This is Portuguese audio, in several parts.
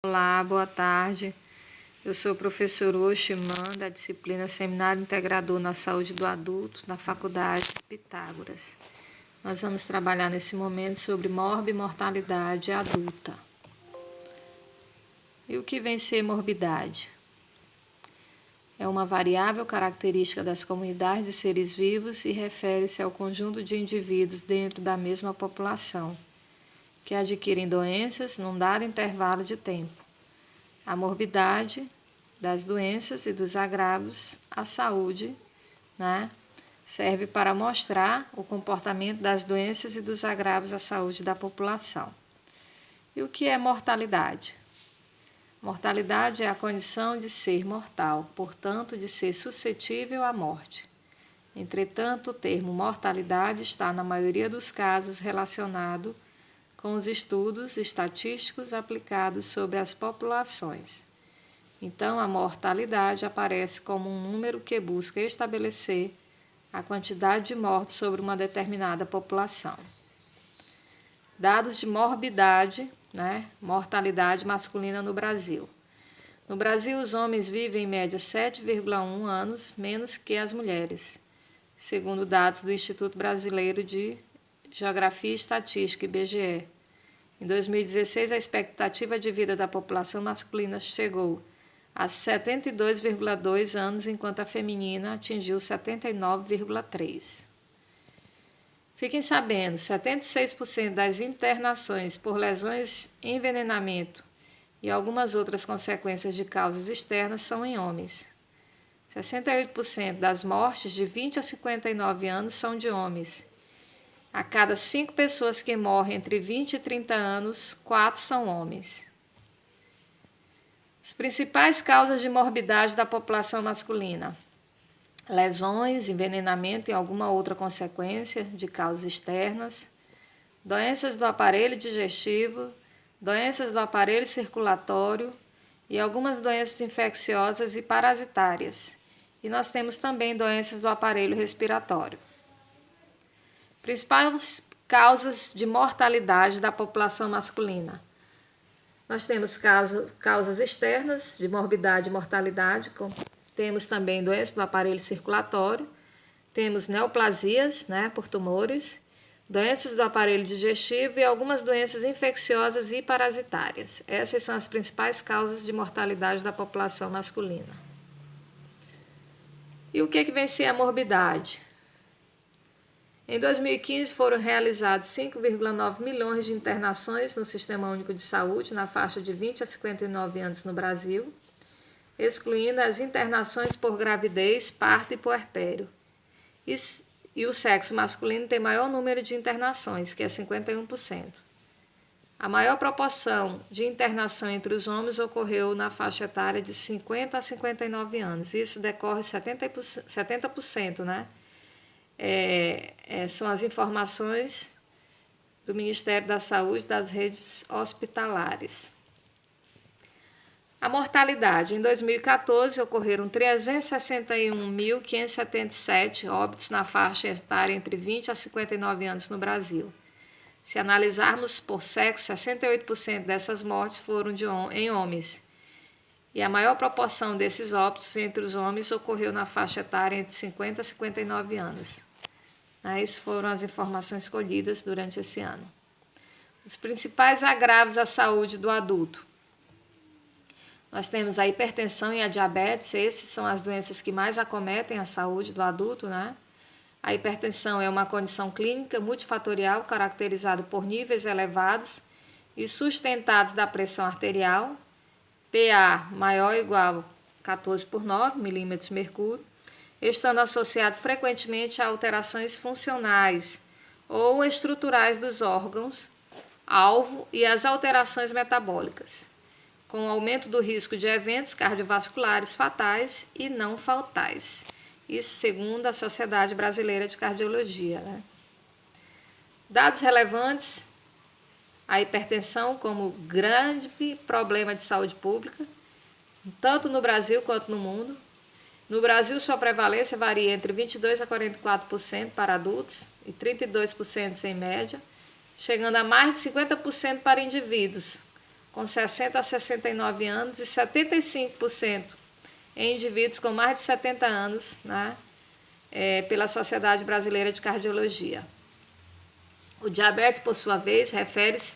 Olá, boa tarde. Eu sou o professor Oximan, da disciplina Seminário Integrador na Saúde do Adulto, na Faculdade Pitágoras. Nós vamos trabalhar nesse momento sobre morbimortalidade adulta. E o que vem ser morbidade? É uma variável característica das comunidades de seres vivos e refere-se ao conjunto de indivíduos dentro da mesma população, que adquirem doenças num dado intervalo de tempo. A morbidade das doenças e dos agravos à saúde, serve para mostrar o comportamento das doenças e dos agravos à saúde da população. E o que é mortalidade? Mortalidade é a condição de ser mortal, portanto, de ser suscetível à morte. Entretanto, o termo mortalidade está, na maioria dos casos, relacionado com os estudos estatísticos aplicados sobre as populações. Então, a mortalidade aparece como um número que busca estabelecer a quantidade de mortes sobre uma determinada população. Dados de morbidade, mortalidade masculina no Brasil. No Brasil, os homens vivem em média 7,1 anos menos que as mulheres, segundo dados do Instituto Brasileiro de Geografia e Estatística, IBGE. Em 2016, a expectativa de vida da população masculina chegou a 72,2 anos, enquanto a feminina atingiu 79,3. Fiquem sabendo, 76% das internações por lesões, envenenamento e algumas outras consequências de causas externas são em homens. 68% das mortes de 20 a 59 anos são de homens. A cada 5 pessoas que morrem entre 20 e 30 anos, 4 são homens. As principais causas de morbidade da população masculina: lesões, envenenamento e alguma outra consequência de causas externas, doenças do aparelho digestivo, doenças do aparelho circulatório e algumas doenças infecciosas e parasitárias. E nós temos também doenças do aparelho respiratório. Principais causas de mortalidade da população masculina. Nós temos causas externas de morbidade e mortalidade, temos também doenças do aparelho circulatório, temos neoplasias, por tumores, doenças do aparelho digestivo e algumas doenças infecciosas e parasitárias. Essas são as principais causas de mortalidade da população masculina. E o que vem ser a morbidade? Em 2015, foram realizados 5,9 milhões de internações no Sistema Único de Saúde, na faixa de 20 a 59 anos no Brasil, excluindo as internações por gravidez, parto e puerpério. E o sexo masculino tem maior número de internações, que é 51%. A maior proporção de internação entre os homens ocorreu na faixa etária de 50 a 59 anos. Isso decorre 70%, são as informações do Ministério da Saúde das redes hospitalares. A mortalidade. Em 2014, ocorreram 361.577 óbitos na faixa etária entre 20 a 59 anos no Brasil. Se analisarmos por sexo, 68% dessas mortes foram em homens. E a maior proporção desses óbitos entre os homens ocorreu na faixa etária entre 50 a 59 anos. Essas foram as informações colhidas durante esse ano. Os principais agravos à saúde do adulto. Nós temos a hipertensão e a diabetes, essas são as doenças que mais acometem a saúde do adulto, A hipertensão é uma condição clínica multifatorial caracterizada por níveis elevados e sustentados da pressão arterial, PA maior ou igual a 14/9 milímetros de mercúrio, estando associado frequentemente a alterações funcionais ou estruturais dos órgãos, alvo e as alterações metabólicas, com o aumento do risco de eventos cardiovasculares fatais e não fatais. Isso segundo a Sociedade Brasileira de Cardiologia. Dados relevantes: a hipertensão como grande problema de saúde pública, tanto no Brasil quanto no mundo. No Brasil, sua prevalência varia entre 22% a 44% para adultos e 32% em média, chegando a mais de 50% para indivíduos com 60 a 69 anos, e 75% em indivíduos com mais de 70 anos, né, pela Sociedade Brasileira de Cardiologia. O diabetes, por sua vez, refere-se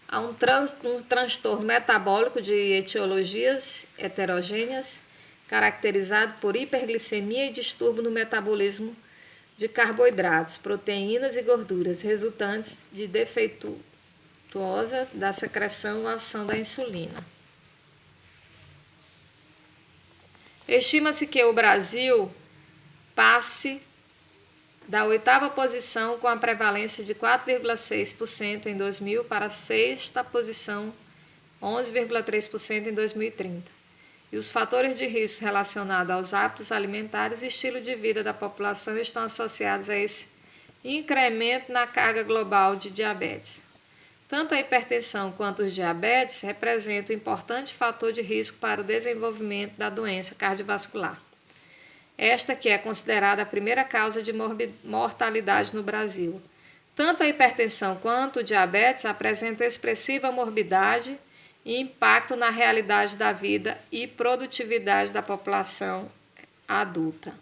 a um transtorno metabólico de etiologias heterogêneas, caracterizado por hiperglicemia e distúrbio no metabolismo de carboidratos, proteínas e gorduras, resultantes de defeituosa da secreção ou ação da insulina. Estima-se que o Brasil passe da 8ª posição com a prevalência de 4,6% em 2000 para a 6ª posição, 11,3% em 2030. E os fatores de risco relacionados aos hábitos alimentares e estilo de vida da população estão associados a esse incremento na carga global de diabetes. Tanto a hipertensão quanto os diabetes representam um importante fator de risco para o desenvolvimento da doença cardiovascular. Esta que é considerada a primeira causa de mortalidade no Brasil. Tanto a hipertensão quanto o diabetes apresentam expressiva morbidade e impacto na realidade da vida e produtividade da população adulta.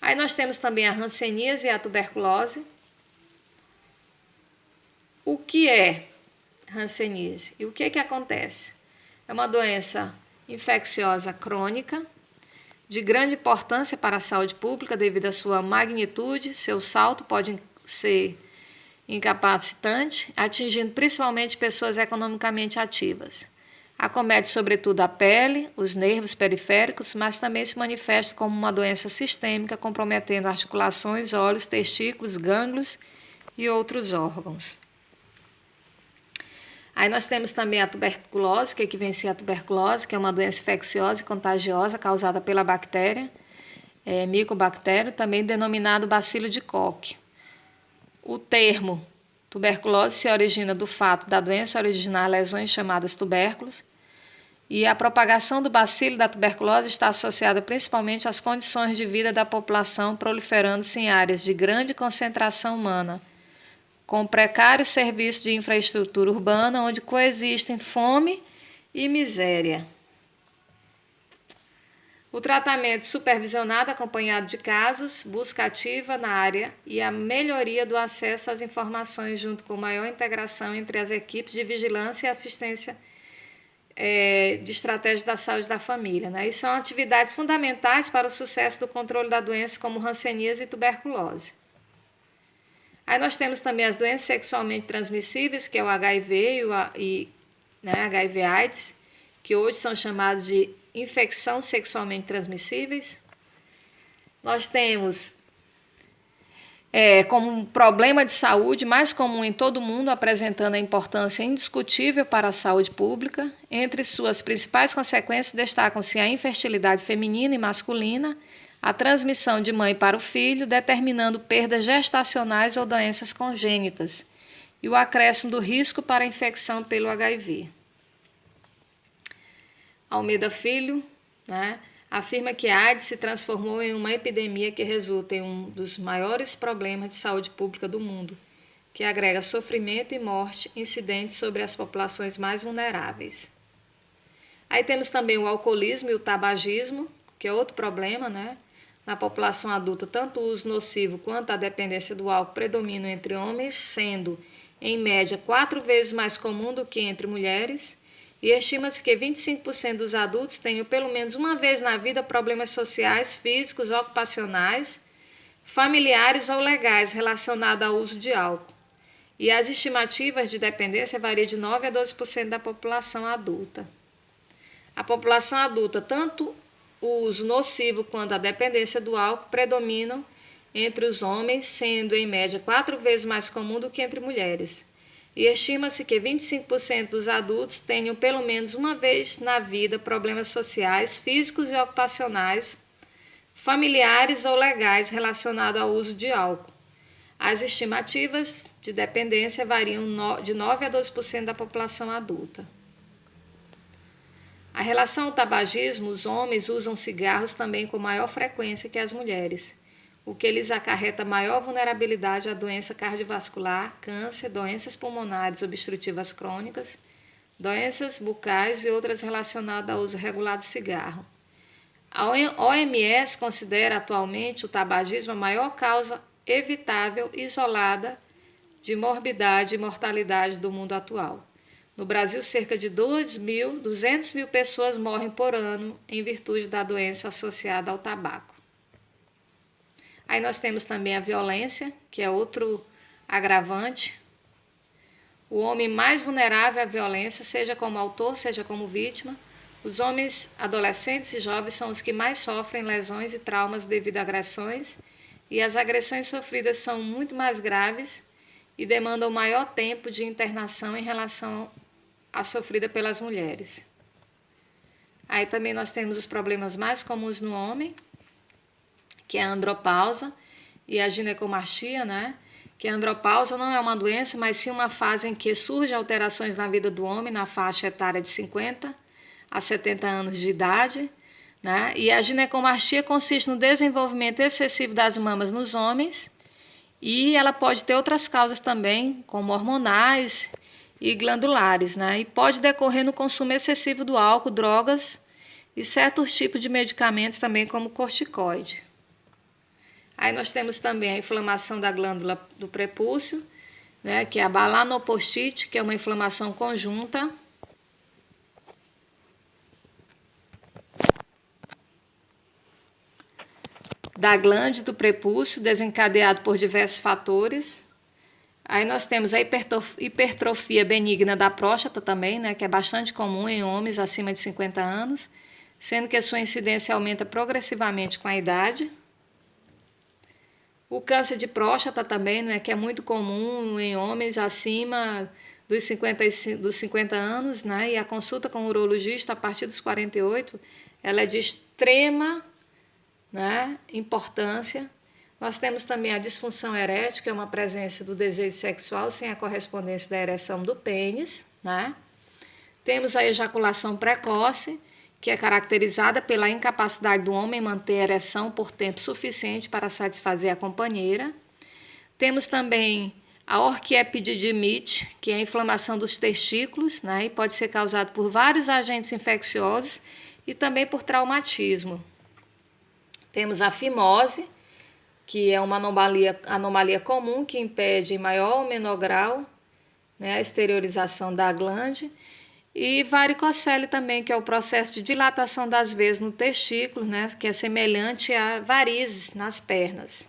Aí nós temos também a hanseníase e a tuberculose. O que é hanseníase? E o que acontece? É uma doença infecciosa crônica, de grande importância para a saúde pública devido à sua magnitude. Seu salto pode ser incapacitante, atingindo principalmente pessoas economicamente ativas. Acomete sobretudo a pele, os nervos periféricos, mas também se manifesta como uma doença sistêmica, comprometendo articulações, olhos, testículos, gânglios e outros órgãos. Aí nós temos também a tuberculose, que equivacia a tuberculose, que é uma doença infecciosa e contagiosa causada pela bactéria, micobactério, também denominado bacilo de Koch. O termo tuberculose se origina do fato da doença originar lesões chamadas tubérculos, e a propagação do bacilo da tuberculose está associada principalmente às condições de vida da população, proliferando-se em áreas de grande concentração humana, com precários serviços de infraestrutura urbana, onde coexistem fome e miséria. O tratamento supervisionado, acompanhado de casos, busca ativa na área e a melhoria do acesso às informações, junto com maior integração entre as equipes de vigilância e assistência de estratégia da saúde da família, né? E são atividades fundamentais para o sucesso do controle da doença, como hanseníase e tuberculose. Aí nós temos também as doenças sexualmente transmissíveis, que é o HIV HIV/AIDS, que hoje são chamados de infecção sexualmente transmissíveis. Nós temos como um problema de saúde mais comum em todo o mundo, apresentando a importância indiscutível para a saúde pública. Entre suas principais consequências destacam-se a infertilidade feminina e masculina, a transmissão de mãe para o filho, determinando perdas gestacionais ou doenças congênitas, e o acréscimo do risco para a infecção pelo HIV. Almeida Filho, afirma que a AIDS se transformou em uma epidemia que resulta em um dos maiores problemas de saúde pública do mundo, que agrega sofrimento e morte incidentes sobre as populações mais vulneráveis. Aí temos também o alcoolismo e o tabagismo, que é outro problema, Na população adulta, tanto o uso nocivo quanto a dependência do álcool predominam entre homens, sendo, em média, 4 vezes mais comum do que entre mulheres, e estima-se que 25% dos adultos tenham pelo menos uma vez na vida problemas sociais, físicos, ocupacionais, familiares ou legais relacionados ao uso de álcool. E as estimativas de dependência variam de 9% a 12% da população adulta. A população adulta, tanto o uso nocivo quanto a dependência do álcool predominam entre os homens, sendo em média 4 vezes mais comum do que entre mulheres. E estima-se que 25% dos adultos tenham pelo menos uma vez na vida problemas sociais, físicos e ocupacionais, familiares ou legais relacionados ao uso de álcool. As estimativas de dependência variam de 9% a 12% da população adulta. A relação ao tabagismo, os homens usam cigarros também com maior frequência que as mulheres, o que lhes acarreta maior vulnerabilidade à doença cardiovascular, câncer, doenças pulmonares obstrutivas crônicas, doenças bucais e outras relacionadas ao uso regular de cigarro. A OMS considera atualmente o tabagismo a maior causa evitável isolada de morbidade e mortalidade do mundo atual. No Brasil, cerca de 200 mil pessoas morrem por ano em virtude da doença associada ao tabaco. Aí nós temos também a violência, que é outro agravante. O homem mais vulnerável à violência, seja como autor, seja como vítima. Os homens, adolescentes e jovens são os que mais sofrem lesões e traumas devido a agressões, e as agressões sofridas são muito mais graves e demandam maior tempo de internação em relação à sofrida pelas mulheres. Aí também nós temos os problemas mais comuns no homem, que é a andropausa e a ginecomastia, né? Que a andropausa não é uma doença, mas sim uma fase em que surgem alterações na vida do homem na faixa etária de 50 a 70 anos de idade, né? E a ginecomastia consiste no desenvolvimento excessivo das mamas nos homens, e ela pode ter outras causas também, como hormonais e glandulares, né? E pode decorrer no consumo excessivo do álcool, drogas e certos tipos de medicamentos também, como corticoide. Aí nós temos também a inflamação da glândula do prepúcio, né? Que é a balanopostite, que é uma inflamação conjunta. Da glândula do prepúcio, desencadeado por diversos fatores. Aí nós temos a hipertrofia benigna da próstata também, né, que é bastante comum em homens acima de 50 anos, sendo que a sua incidência aumenta progressivamente com a idade. O câncer de próstata também, né, que é muito comum em homens acima dos 50 anos, né, e a consulta com o urologista a partir dos 48, ela é de extrema, né, importância. Nós temos também a disfunção erétil, que é uma presença do desejo sexual sem a correspondência da ereção do pênis, né? Temos a ejaculação precoce, que é caracterizada pela incapacidade do homem manter a ereção por tempo suficiente para satisfazer a companheira. Temos também a orquiepididimite, que é a inflamação dos testículos, né? E pode ser causado por vários agentes infecciosos e também por traumatismo. Temos a fimose, que é uma anomalia comum que impede em maior ou menor grau, né, a exteriorização da glande. E varicocele também, que é o processo de dilatação das veias no testículo, né, que é semelhante a varizes nas pernas.